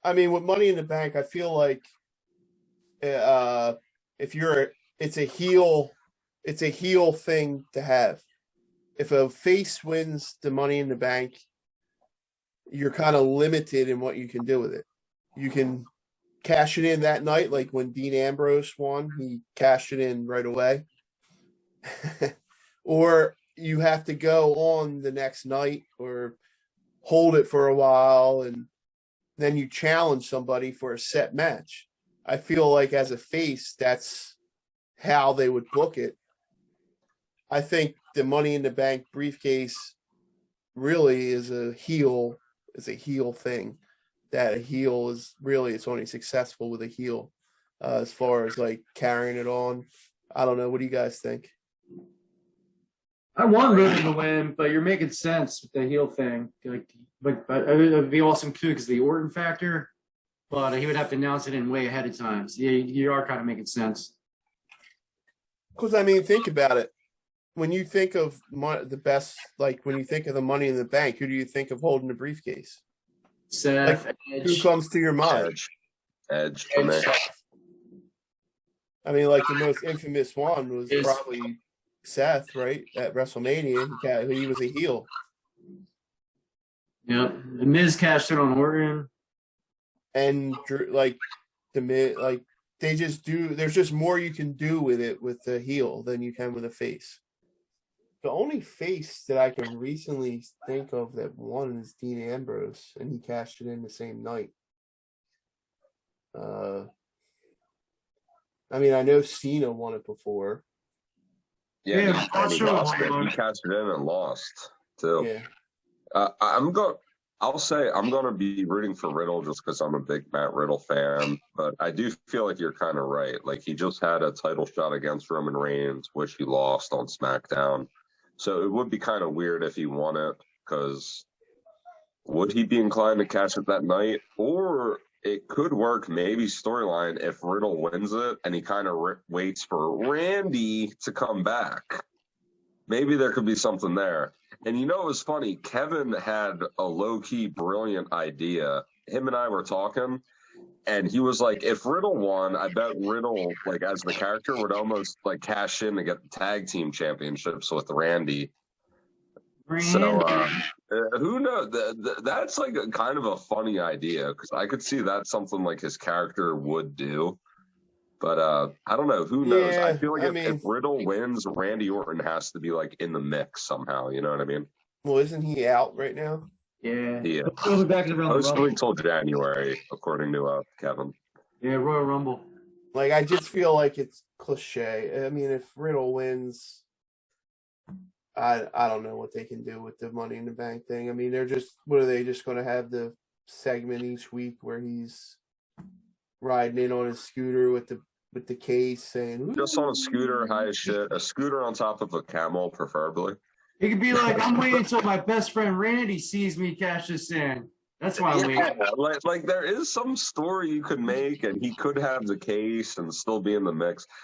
I mean, with Money in the Bank, I feel like uh, if you're, it's a heel thing to have. If a face wins the Money in the Bank, you're kind of limited in what you can do with it. You can cash it in that night, like when Dean Ambrose won, he cashed it in right away. Or you have to go on the next night or hold it for a while and then you challenge somebody for a set match. I feel like as a face, that's how they would book it. I think the Money in the Bank briefcase really is a heel thing. That a heel is really it's only successful with a heel as far as like carrying it on. I don't know. What do you guys think? I want Riddle to win, but you're making sense with the heel thing. Like, but it would be awesome too because the Orton factor. But he would have to announce it in way ahead of time. So yeah, you are kind of making sense. Because I mean, think about it. When you think of the best, like when you think of the Money in the Bank, who do you think of holding the briefcase? Seth, Like, who Edge, comes to your mind? Edge for me. I mean, like the most infamous one was Is- probably Seth, right? At WrestleMania, he was a heel. Yep. The Miz cashed in on Orton. And like like they just do. There's just more you can do with it with the heel than you can with a face. The only face that I can recently think of that won is Dean Ambrose, and he cashed it in the same night. I mean, I know Cena won it before. Yeah, Yeah, and he sure. lost it. He cashed it in and lost too. Yeah, I'll say I'm gonna be rooting for Riddle just because I'm a big Matt Riddle fan. But I do feel like you're kind of right. Like he just had a title shot against Roman Reigns, which he lost on SmackDown. So it would be kind of weird if he won it because would he be inclined to cash it that night? Or it could work maybe storyline if Riddle wins it and he kind of waits for Randy to come back. Maybe there could be something there. And you know, it was funny. Kevin had a low-key brilliant idea. Him and I were talking, and he was like, if Riddle won, I bet Riddle, like, as the character, would almost, like, cash in to get the tag team championships with Randy. So, who knows? That's, like, kind of a funny idea, because I could see that's something, like, his character would do. But I don't know. Who knows? Yeah, I feel like I if, mean- if Riddle wins, Randy Orton has to be like in the mix somehow. You know what I mean? well, isn't he out right now? Yeah. Yeah. He'll be back in the Royal Supposed to Rumble. wait till January, according to Kevin. Yeah, Royal Rumble. Like, I just feel like it's cliche. I mean, if Riddle wins, I don't know what they can do with the Money in the Bank thing. I mean, what are they just going to have the segment each week where he's riding in on his scooter with the case saying Just on a scooter, high as shit. A scooter on top of a camel, preferably. He could be like, I'm waiting until my best friend Randy sees me cash this in. That's why I'm waiting. Like there is some story you could make, and he could have the case and still be in the mix.